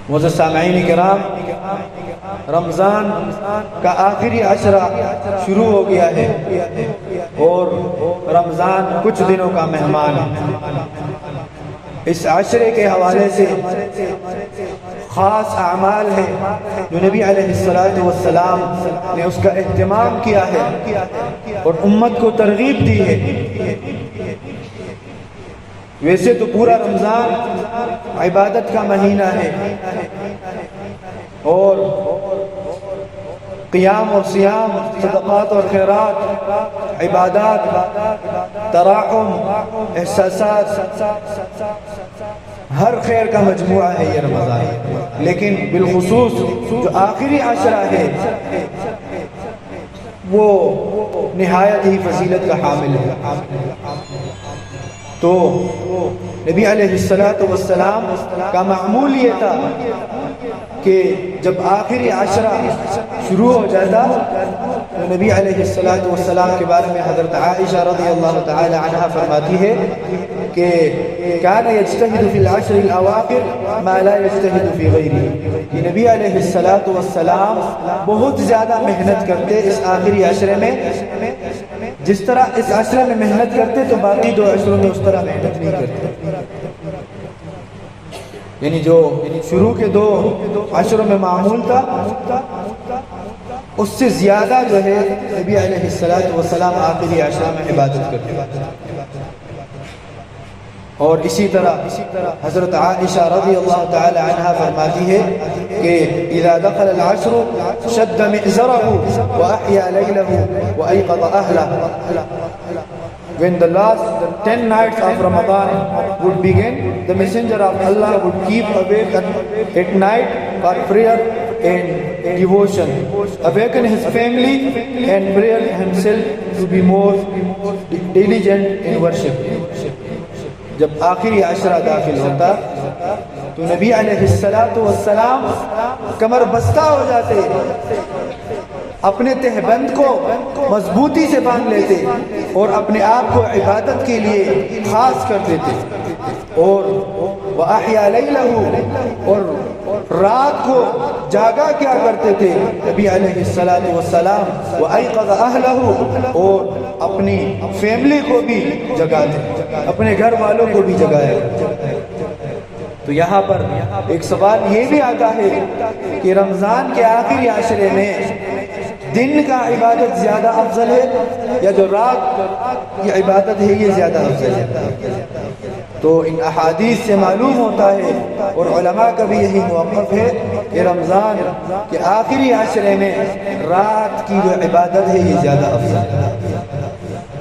معزز سامعین کرام، رمضان کا آخری عشرہ شروع ہو گیا ہے اور رمضان کچھ دنوں کا مہمان ہے۔ اس عشرے کے حوالے سے خاص اعمال ہیں جو نبی علیہ السلام نے اس کا اہتمام کیا ہے اور امت کو ترغیب دی ہے۔ ویسے تو پورا رمضان عبادت کا مہینہ ہے اور قیام اور سیام، صدقات اور خیرات، عبادات، تراحم، احساسات، ہر خیر کا مجموعہ ہے یہ رمضان۔ لیکن بالخصوص جو آخری عشرہ ہے وہ نہایت ہی فضیلت کا حامل ہے۔ تو نبی علیہ السلام کا معمول یہ تھا کہ جب آخری عشرہ شروع ہو جاتا تو نبی علیہ السلام کے بارے میں حضرت عائشہ رضی اللہ تعالی عنہا فرماتی ہے کہ کان یجتہد فی العشر الاواخر ما لا یجتہد فی غیرہ، کہ نبی علیہ السلام بہت زیادہ محنت کرتے اس آخری عشرے میں، جس طرح اس عشرے میں محنت کرتے تو باقی دو عشروں میں اس طرح محنت نہیں کرتے۔ یعنی جو شروع کے دو عشروں میں معمول تھا اس سے زیادہ جو ہے نبی علیہ السلام آخری عشرہ میں عبادت کرتے۔ اور اسی طرح حضرت عائشہ رضی اللہ تعالی عنہا فرماتی ہے کہ اذا دخل العشر شد مئزره واحيا ليله وايقظ اهله. When the last 10 nights of Ramadan would begin, the Messenger of Allah would keep awake at night for prayer and devotion, awaken his family and prepare himself to be more diligent in worship. جب آخری عشرہ داخل ہوتا تو نبی علیہ السلام کمر بستہ ہو جاتے، اپنے تہبند کو مضبوطی سے باندھ لیتے اور اپنے آپ کو عبادت کے لیے خاص کر دیتے، اور وَأَحْيَا لَيْلَهُ، اور رات کو جاگا کیا کرتے تھے نبی علیہ السلام، وَأَيْقَظَ أَهْلَهُ، اور اپنی فیملی کو بھی جگاتے، اپنے گھر والوں کو بھی جگایا۔ تو یہاں پر ایک سوال یہ بھی آتا ہے کہ رمضان کے آخری عشرے میں دن کا عبادت زیادہ افضل ہے یا جو رات کی عبادت ہے یہ زیادہ افضل ہے؟ تو ان احادیث سے معلوم ہوتا ہے اور علماء کا بھی یہی موقف ہے کہ رمضان کے آخری عشرے میں رات کی جو عبادت ہے یہ زیادہ افضل ہے،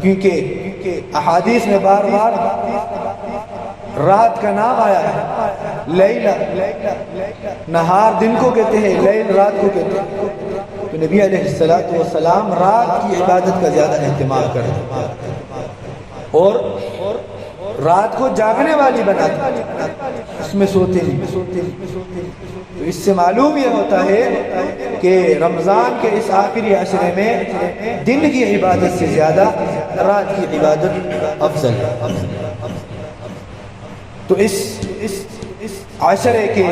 کیونکہ احادیث میں بار بار رات کا نام آیا ہے۔ لیلہ، نہار دن کو کہتے ہیں، لیل رات کو کہتے ہیں، تو نبی علیہ السلام رات کی عبادت کا زیادہ اہتمام کرتے ہیں اور رات کو جاگنے والی بناتے ہیں، اس میں سوتے نہیں۔ تو اس سے معلوم یہ ہوتا ہے کہ رمضان کے اس آخری عشرے میں دن کی عبادت سے زیادہ رات کی عبادت افضل ہے۔ تو اس عشرے کے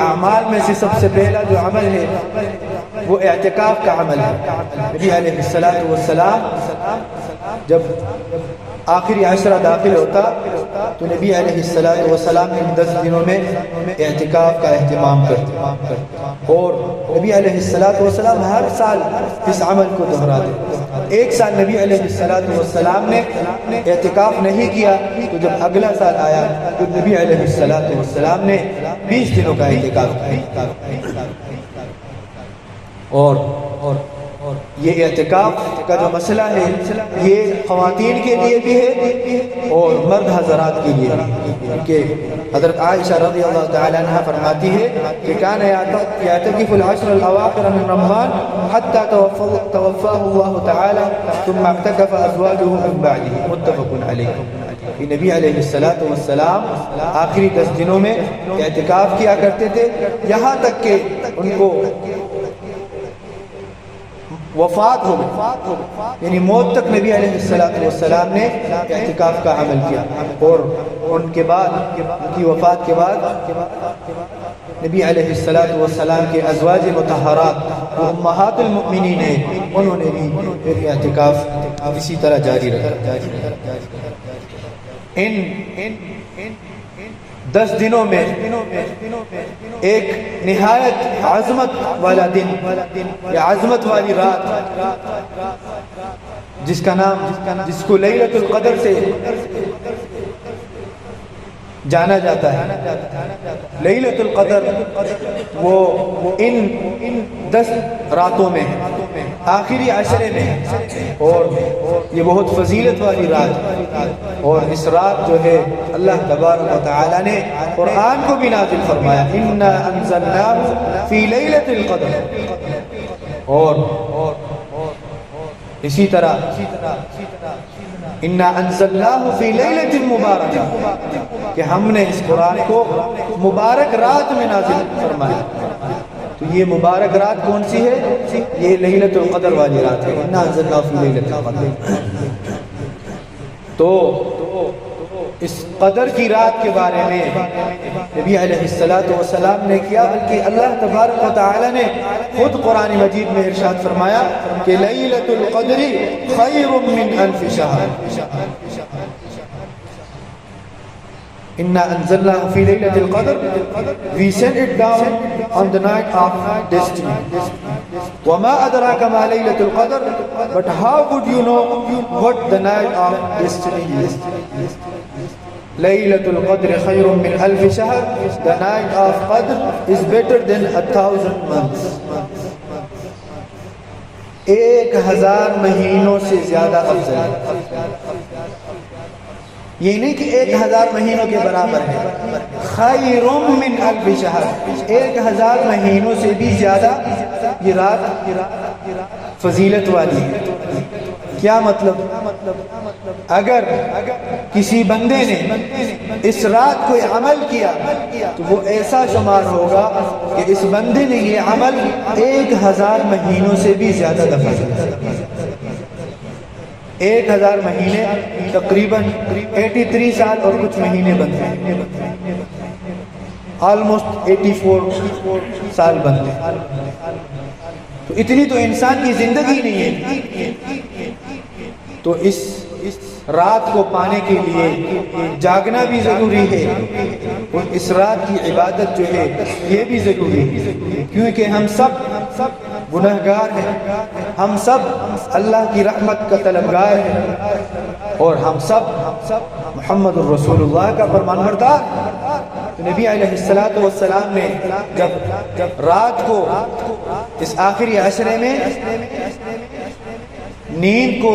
اعمال میں سے سب سے پہلا جو عمل ہے وہ اعتکاف کا عمل ہے۔ نبی علیہ السلام جب آخری عشرہ داخل ہوتا تو نبی علیہ السلام ان 10 دنوں میں اعتکاف کا اہتمام کرتے اور نبی علیہ السلام ہر سال اس عمل کو دہراتے۔ ایک سال نبی علیہ السلام نے اعتکاف نہیں کیا تو جب اگلا سال آیا تو نبی علیہ السلام نے 20 دنوں کا اعتکاف کیا۔ اور یہ اعتکاف کا جو مسئلہ ہے یہ خواتین کے لیے بھی ہے اور مرد حضرات کے لیے بھی، کہ حضرت عائشہ رضی اللہ تعالی عنہ فرماتی ہے کہ کان یعتکف العشر الاواخر من رمضان حتى توفاه الله تعالی ثم اعتکف ازواجه من بعده، متفق علیہ۔ نبی علیہ السلام آخری 10 دنوں میں اعتکاف کیا کرتے تھے یہاں تک کہ ان کو وفات ہو گئی، یعنی موت تک نبی علیہ السلام نے اعتکاف کا عمل کیا، اور ان کے بعد، ان کی وفات کے بعد نبی علیہ الصلوۃ والسلام کے ازواج مطہرات وہ امہات المؤمنین ہیں، انہوں نے بھی پھر اعتکاف اسی طرح جاری رکھا۔ ان 10 دنوں میں ایک نہایت عظمت والا دن یا عظمت والی رات جس کو لیلۃ القدر سے جانا جاتا ہے۔ لیلۃ القدر وہ ان 10 راتوں میں آخری عشرے میں، اور یہ بہت فضیلت والی رات، اور اس رات جو ہے اللہ تبارک و تعالی نے قرآن کو بھی نازل فرمایا، انا انزلناہ فی لیلۃ القدر، اور اسی طرح انا انزلناہ فی لیلۃ مبارکہ کہ ہم نے اس قرآن کو مبارک رات میں نازل فرمایا۔ تو یہ مبارک رات کون سی ہے؟ یہ لیلۃ القدر والی رات ہے، انا انزلناہ فی لیلۃ القدر۔ تو اس قدر کی رات کے بارے میں نبی علیہ الصلوۃ والسلام نے کیا، بلکہ اللہ تبارک و تعالی نے خود قرآن مجید میں ارشاد فرمایا کہ لیلۃ القدر خیر من الف شہر، انا انزلناہ فی لیلۃ القدر، we sent it down on the night of destiny. وما ادراک ما لیلۃ القدر، but how would you know what the night of destiny is؟ لیلۃ القدر خیر من الف شہر، the night of قدر is better than 1,000 months، 1000 مہینوں سے زیادہ افضل ہے۔ یہ نہیں کہ 1000 مہینوں کے برابر ہے، خیر من الف شہر، 1000 مہینوں سے بھی زیادہ یہ رات فضیلت والی ہے۔ کیا مطلب؟ اگر کسی بندے نے اس رات کو عمل کیا تو وہ ایسا شمار ہوگا کہ اس بندے نے یہ عمل 1000 مہینوں سے بھی زیادہ دفعہ کیا۔ 1000 مہینے تقریباً 83 سال اور کچھ مہینے بنتے ہیں، آلموسٹ 84 سال بنتے ہیں۔ تو اتنی تو انسان کی زندگی نہیں ہے۔ تو اس رات کو پانے کے لیے جاگنا بھی ضروری ہے، اور اس رات کی عبادت جو ہے یہ بھی ضروری ہے، کیونکہ ہم سب گنہگار ہیں، ہم سب اللہ کی رحمت کا طلبگار ہیں، اور ہم سب محمد الرسول اللہ کا فرمانبردار۔ تو نبی علیہ الصلوۃ والسلام نے جب رات کو اس آخری عشرے میں نیند کو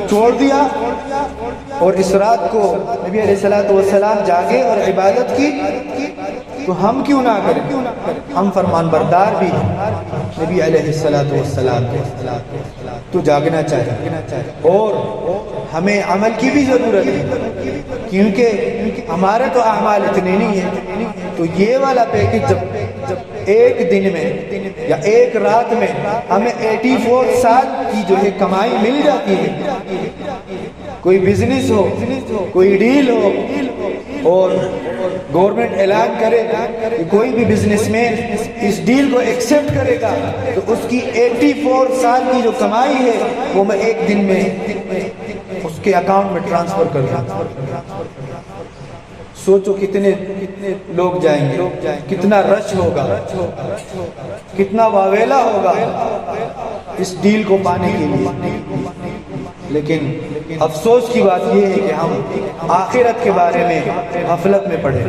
چھوڑ دیا اور اس رات کو نبی علیہ الصلوۃ والسلام جاگے اور عبادت کی، تو ہم کیوں نہ کریں؟ ہم فرمان بردار بھی ہیں نبی علیہ الصلوۃ والسلام کے، تو جاگنا چاہیے، اور ہمیں عمل کی بھی ضرورت ہے، کیونکہ ہمارے تو اعمال اتنے نہیں ہیں۔ تو یہ والا پیکج جب ایک دن میں یا ایک رات میں ہمیں 84 سال کی جو ہے کمائی مل جاتی ہے، کوئی بزنس ہو، کوئی ڈیل ہو، اور گورنمنٹ اعلان کرے کہ کوئی بھی بزنس مین اس ڈیل کو ایکسپٹ کرے گا تو اس کی 84 سال کی جو کمائی ہے وہ میں ایک دن میں اس کے اکاؤنٹ میں ٹرانسفر کر دوں۔ سوچو کتنے لوگ جائیں گے، کتنا رش ہوگا، کتنا واویلا ہوگا اس ڈیل کو پانے کے لیے۔ لیکن افسوس کی بات یہ ہے کہ ہم آخرت کے بارے میں غفلت میں پڑے۔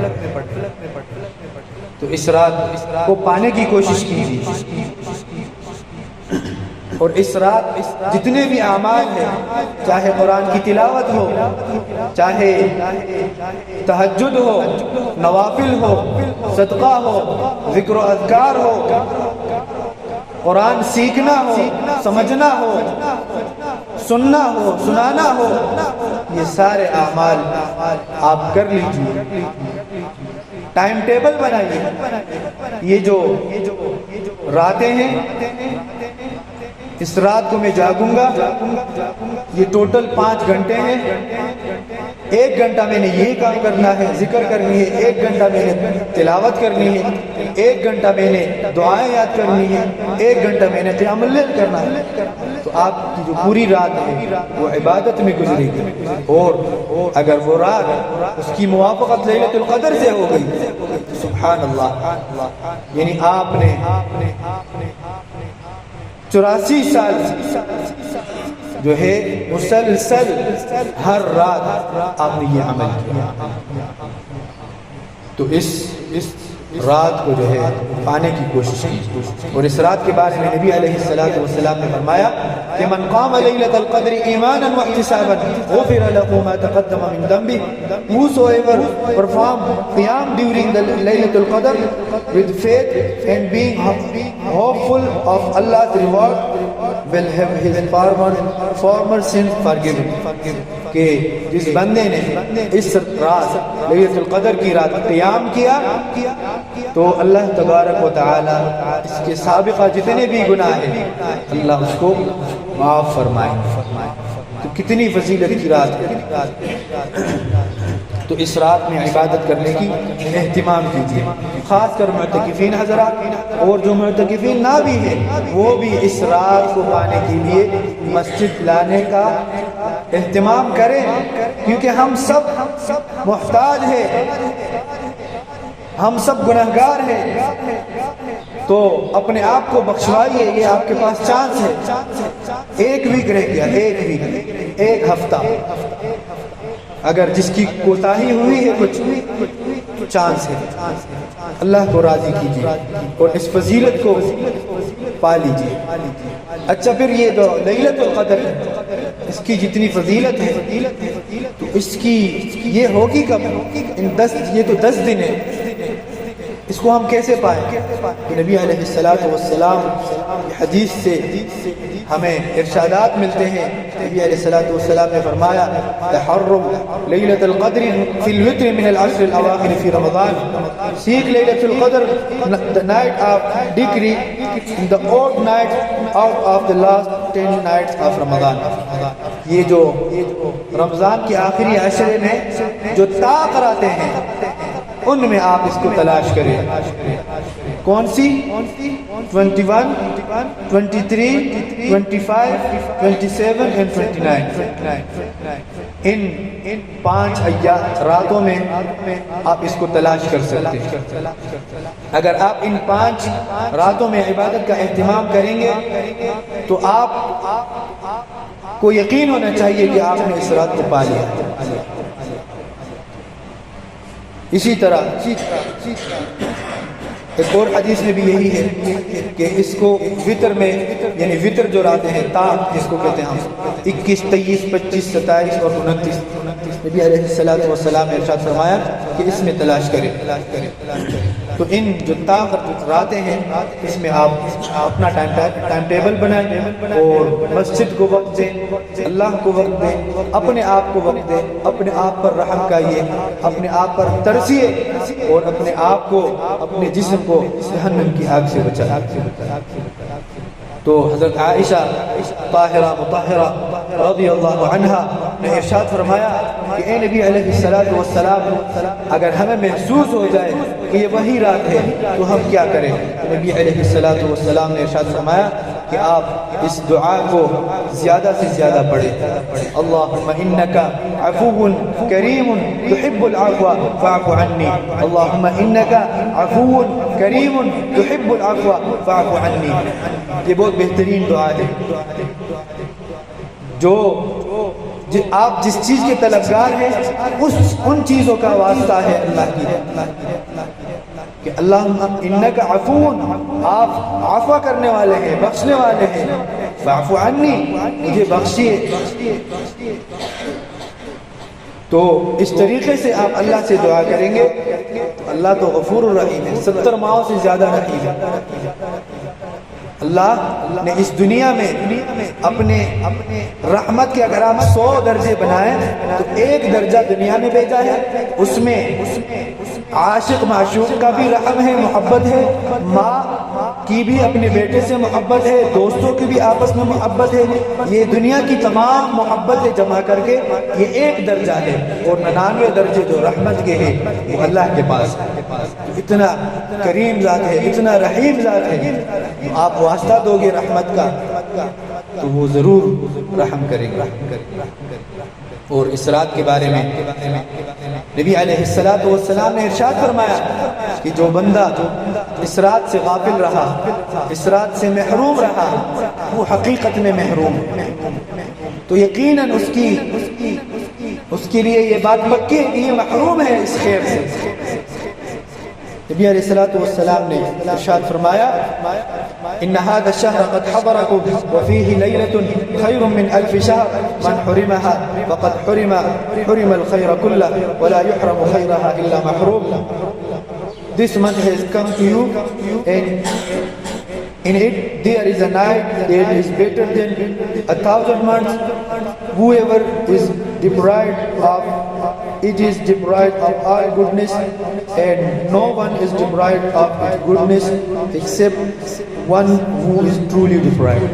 تو اس رات کو پانے کی کوشش کیجیے، اور اس رات جتنے بھی اعمال ہیں، چاہے قرآن کی تلاوت ہو، چاہے تہجد ہو، نوافل ہو، صدقہ ہو، ذکر و اذکار ہو، قرآن سیکھنا ہو، سمجھنا ہو، سننا ہو، سنانا ہو، یہ سارے اعمال آپ کر لیجیے۔ ٹائم ٹیبل بنائیے، یہ جو راتیں ہیں، اس رات کو میں جاگوں گا، یہ ٹوٹل 5 گھنٹے ہیں، 1 گھنٹہ میں نے یہ کام کرنا ہے، ذکر کرنی ہے، 1 گھنٹہ میں نے تلاوت کرنی ہے، 1 گھنٹہ میں نے دعائیں یاد کرنی ہے، 1 گھنٹہ میں نے قیام اللیل کرنا ہے، تو آپ کی جو پوری رات ہے وہ عبادت میں گزرے گی، اور اگر وہ رات اس کی موافقت لیلۃ القدر سے ہو گئی تو سبحان اللہ، یعنی آپ نے 84 سال جو ہے مسلسل ہر رات آپ نے یہ عمل کیا، تو اس رات کو جو ہے پانے کی کوشش کی۔ اور اس رات کے بارے میں نبی علیہ السلام نے فرمایا کہ من قام لیلۃ القدر ایمانا واحتسابا غفر له ما تقدم من ذنبه. Whosoever perform qiyam during the Laylatul Qadr with faith and being hopeful of Allah's reward will have his former sins forgiven. کہ جس بندے نے اس رات لیلۃ القدر کی رات قیام کیا تو اللہ تبارک و تعالی اس کے سابقہ جتنے بھی گناہ ہیں اللہ اس کو معاف فرمائے۔ تو کتنی فضیلت کی رات ہے، تو اس رات میں عبادت کرنے کی اہتمام کیجیے، خاص کر معتکفین حضرات، اور جو معتکفین نہ بھی ہیں وہ بھی اس رات کو پانے کے لیے مسجد لانے کا اہتمام کریں، کیونکہ ہم سب محتاج ہیں، ہم سب گنہگار ہیں، تو اپنے آپ کو بخشوائیے، یہ آپ کے پاس چانس ہے۔ 1 ویک رہ گیا، 1 ویک، 1 ہفتہ، اگر جس کی کوتاہی ہوئی ہے کچھ چانس ہے، اللہ کو راضی کیجیے اور اس فضیلت کو پا لیجیے۔ اچھا، پھر یہ جو لیلۃ القدر اس کی جتنی فضیلت ہے تو اس کی یہ ہوگی کب؟ یہ تو 10 دن ہے، اس کو ہم کیسے پائیں؟ کہ نبی علیہ السلام حدیث سے ہمیں ارشادات ملتے ہیں۔ نبی علیہ السلام نے فرمایا تحرم لیلۃ القدر فی الوتر من العشر الاواخر فی رمضان، seek لیلۃ القدر the night of decree in the odd night out of the last 10 nights of Ramadan۔ یہ جو رمضان کے آخری عشرے میں جو طاق آتے ہیں ان میں آپ اس کو تلاش کریں۔ کون سی؟ 21 23 25 27 and 29۔ ان 5 راتوں میں آپ اس کو تلاش کر سکتے ہیں۔ اگر آپ ان 5 راتوں میں عبادت کا اہتمام کریں گے تو آپ کو یقین ہونا چاہیے کہ آپ نے اس رات کو پا لیا۔ اسی طرح ایک اور حدیث میں بھی یہی ہے کہ اس کو وطر میں، یعنی وطر جو راتیں ہیں طاق جس کو کہتے ہیں ہم، 21 23 25 27 اور 29، نبی علیہ السلام نے ارشاد فرمایا کہ اس میں تلاش کریں۔ تو ان جو طاق راتیں ہیں اس میں آپ اپنا ٹائم ٹیبل بنائیں اور مسجد کو وقت دیں، اللہ کو وقت دیں، اپنے آپ کو وقت دیں، اپنے آپ پر رحم کائیے، اپنے آپ پر ترسیے اور اپنے آپ کو، اپنے جسم کو جہنم کی آگ سے بچائیں۔ تو حضرت عائشہ طاہرہ مطہرہ رضی اللہ عنہا نے ارشاد فرمایا کہ اے نبی علیہ السلام، اگر ہمیں محسوس ہو جائے کہ یہ وہی رات ہے تو ہم کیا کریں؟ نبی علیہ السلام نے ارشاد فرمایا کہ آپ اس دعا کو زیادہ سے زیادہ پڑھیں، اللہم انکا عفو کریم تحب العفو فاعف عنی، اللہم انکا عفو کریم تحب العفو فاعف عنی۔ یہ بہت بہترین دعا ہے، جو آپ جس چیز کے طلبگار ہیں ان چیزوں کا واسطہ ہے اللہ کی، کہ اللہم انکا عفو، آپ عفو کرنے والے ہیں، بخشنے والے ہیں، فاعف عنی، مجھے بخشیے۔ تو اس طریقے سے آپ اللہ سے دعا کریں گے، اللہ تو غفور الرحیم ہے، 70 ماؤں سے زیادہ رحیم ہے۔ اللہ نے اس دنیا میں اپنے رحمت کے اگر آپ 100 درجے بنائیں تو 1 درجہ دنیا میں بھیجا ہے، اس میں عاشق معشوق کا بھی رحم ہے، محبت ہے، ماں کی بھی اپنے بیٹے سے محبت ہے، دوستوں کی بھی آپس میں محبت ہے، یہ دنیا کی تمام محبتیں جمع کر کے یہ 1 درجہ ہے، اور 99 درجے جو رحمت کے ہیں وہ اللہ کے پاس ہے۔ اتنا کریم ذات ہے، اتنا رحیم ذات ہے، آپ واسطہ دو گے رحمت کا تو وہ ضرور رحم کرے گا۔ اور اس رات کے بارے میں نبی علیہ السلام نے ارشاد فرمایا کہ جو بندہ اس رات سے غافل رہا، اس رات سے محروم رہا، وہ حقیقت میں محروم ہے، تو یقیناً اس کے لیے یہ بات پکی ہے کہ یہ محروم ہے اس خیر سے۔ نبی علیہ السلام نے ارشاد فرمایا ان هذا الشهر قد حضركم وفيه ليلة خير من 1000 شهر من حرمها فقد حرم الخير كله ولا يحرم خيرها إلا محروم. This month has come to you and in it there is a night that is better than 1,000 months. Whoever is deprived of it is deprived of all goodness, and no one is deprived of its goodness except one who is truly deprived.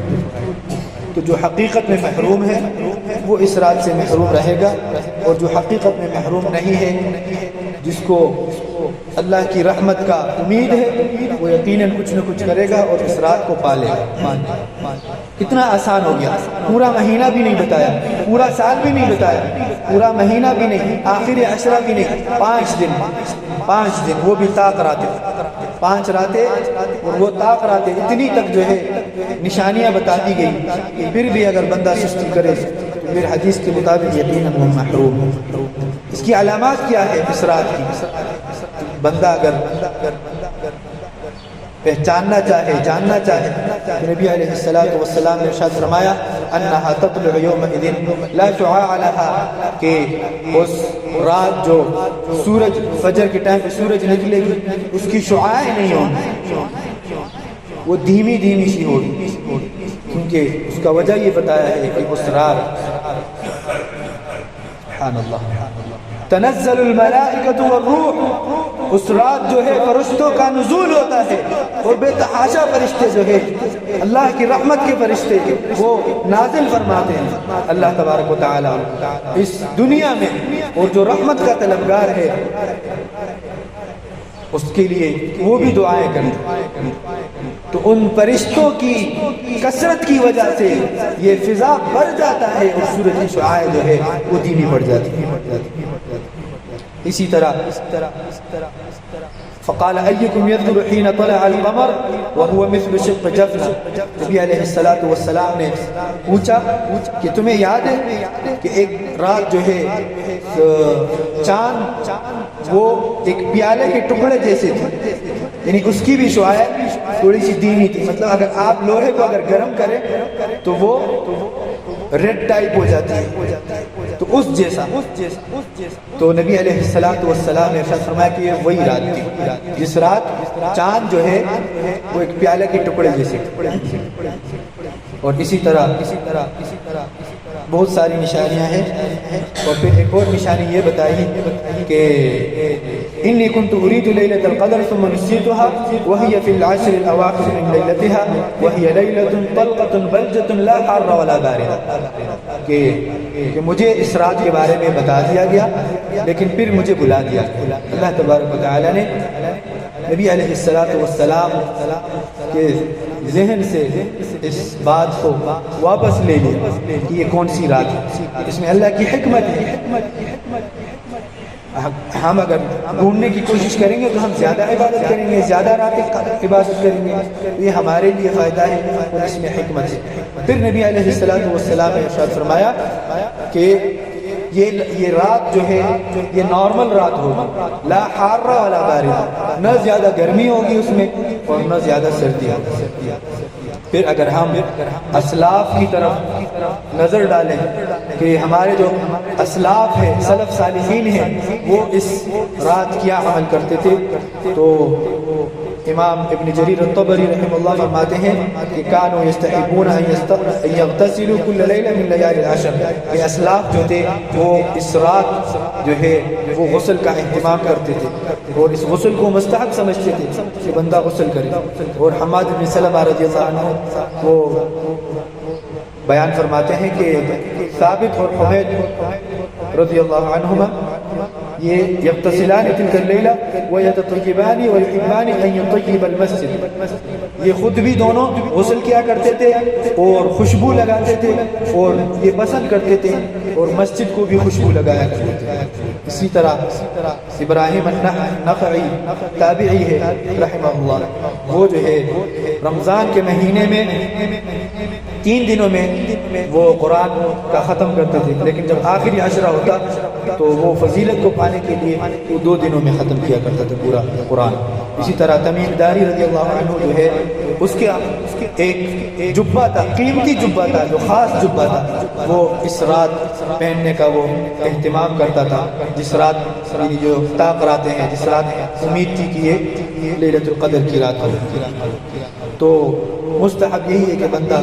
تو جو حقیقت میں محروم ہے وہ اس رات سے محروم رہے گا، اور جو حقیقت میں محروم نہیں ہے، جس کو اللہ کی رحمت کا امید ہے، وہ یقیناً کچھ نہ کچھ کرے گا اور اس رات کو پالے گا۔ کتنا آسان ہو گیا، پورا مہینہ بھی نہیں بتایا، پورا سال بھی نہیں بتایا، پورا مہینہ بھی نہیں، آخر عشرہ بھی نہیں، 5 دن وہ بھی طاق راتیں، 5 راتیں اور وہ طاق راتیں، اتنی تک جو ہے نشانیاں بتا دی گئی، پھر بھی اگر بندہ سستی کرے تو پھر حدیث کے مطابق یقیناً وہ محروم ہے۔ اس کی علامات کیا ہے اس رات کی؟ بندہ اگر پہچاننا چاہے، جاننا چاہے، تو نبی علیہ السلام نے ارشاد فرمایا انہا تطلع یومئذ لا شعاع لها، کہ اس رات جو سورج فجر کے ٹائم پہ سورج نکلے گی اس کی شعاعیں نہیں ہوں، وہ دھیمی سی ہوگی، کیونکہ اس کا وجہ یہ بتایا ہے کہ اس رات سبحان اللہ تنزل الملائکۃ والروح، اس رات جو ہے فرشتوں کا نزول ہوتا ہے، اور بے تحاشا فرشتے جو ہے اللہ کی رحمت کے فرشتے وہ نازل فرماتے ہیں اللہ تبارک و تعالی اس دنیا میں، اور جو رحمت کا طلبگار ہے اس کے لیے وہ بھی دعائیں کریں، تو ان فرشتوں کی کثرت کی وجہ سے یہ فضا بڑھ جاتا ہے اور سورج کی شعاعیں جو ہے وہ دھیمی پڑ جاتی ہے۔ اسی طرح فقال ایکم یذکر حین طلع القمر وهو مثل شق جفنہ، نبی علیہ السلام نے پوچھا کہ تمہیں یاد ہے کہ ایک رات جو ہے چاند وہ ایک پیالے کے ٹکڑے جیسے تھے، یعنی اس کی بھی شعاع تھوڑی سی دھیمی تھی، مطلب اگر آپ لوہے کو اگر گرم کریں تو وہ ریڈ ٹائپ ہو جاتی ہے، تو اس جیسا تو نبی علیہ السلام نے ارشاد فرمایا کہ یہ وہی رات تھی جس رات چاند جو ہے وہ ایک پیالے کے ٹکڑے جیسے، اور اسی طرح بہت ساری نشانیاں ہیں، اور پھر ایک اور نشانی یہ بتائی کہ انی کنت اريد ليلة القدر ثم نسيتها وهي في العشر الاواخر من ليلتها وهي ليلة طلقة بلجة لا حار ولا باردة، کہ مجھے اس رات کے بارے میں بتا دیا گیا لیکن پھر مجھے بلا دیا۔ اللہ تبارک و تعالی نے نبی علیہ السلام کے ذہن سے اس بات کو واپس لے لیا کہ یہ کون سی رات ہے، اس میں اللہ کی حکمت ہے۔ ہم اگر ڈھونڈنے کی کوشش کریں گے تو ہم زیادہ عبادت کریں گے، زیادہ راتیں عبادت کریں گے، یہ ہمارے لیے فائدہ ہے اور اس میں حکمت ہے۔ پھر نبی علیہ السلام نے ارشاد فرمایا کہ یہ رات جو ہے یہ نارمل رات ہوگی، لا حار ولا باردہ، نہ زیادہ گرمی ہوگی اس میں اور نہ زیادہ سردی ہوگی۔ پھر اگر ہم اسلاف کی طرف نظر ڈالیں کہ ہمارے جو اسلاف ہیں، سلف صالحین ہیں، وہ اس رات کیا عمل کرتے تھے، تو امام ابن جریر الطبری رحمہ اللہ فرماتے ہیں کہ کانوا یستحبون ان یغتسلوا کل لیلہ من لیالی العشر، کہ اسلاف جو تھے وہ اس رات جو ہے وہ غسل کا اہتمام کرتے تھے اور اس غسل کو مستحب سمجھتے تھے کہ بندہ غسل کرے. اور حماد بن سلمہ رضی اللہ عنہ وہ بیان فرماتے ہیں کہ ثابت اور حمید رضی اللہ عنہما یہ یغتسلان تلک اللیلہ ویتطیبان ویحبان ان یطیب المسجد، یہ خود بھی دونوں غسل کیا کرتے تھے اور خوشبو لگاتے تھے اور یہ پسند کرتے تھے اور مسجد کو بھی خوشبو لگایا کرتے تھے. اسی طرح ابراہیم النخعی تابعی ہے رحمہ اللہ، وہ جو ہے رمضان کے مہینے میں 3 دنوں میں وہ قرآن کا ختم کرتے تھے، لیکن جب آخری عشرہ ہوتا تو وہ فضیلت کو پانے کے لیے وہ 2 دنوں میں ختم کیا کرتا تھا پورا قرآن. اسی طرح تمیم داری رضی اللہ عنہ جو ہے اس کے ایک جبہ تھا، قیمتی جبہ تھا جو خاص جبہ تھا، وہ اس رات پہننے کا وہ اہتمام کرتا تھا، جس رات جو طاق راتیں ہیں، جس رات امید تھی کہ یہ لیلۃ القدر کی رات ہو. تو مستحب یہی ہے کہ بندہ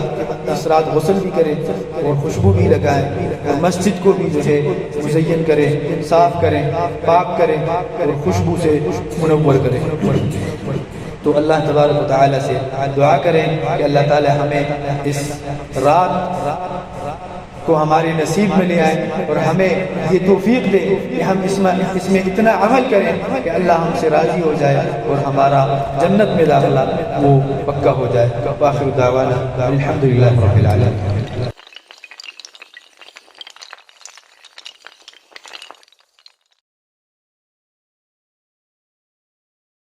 اس رات غسل بھی کرے اور خوشبو بھی لگائے اور مسجد کو بھی جو ہے مزین کرے، صاف کرے، پاک کرے اور خوشبو سے منور کرے. تو اللہ تبارک و تعالی سے دعا کریں کہ اللہ تعالی ہمیں اس رات کو ہمارے نصیب میں لے آئے اور ہمیں یہ توفیق دے کہ ہم اس میں اتنا عمل کریں کہ اللہ ہم سے راضی ہو جائے اور ہمارا جنت میں داخلہ وہ پکا ہو جائے. وآخر دعوانا الحمدللہ رب العالمین.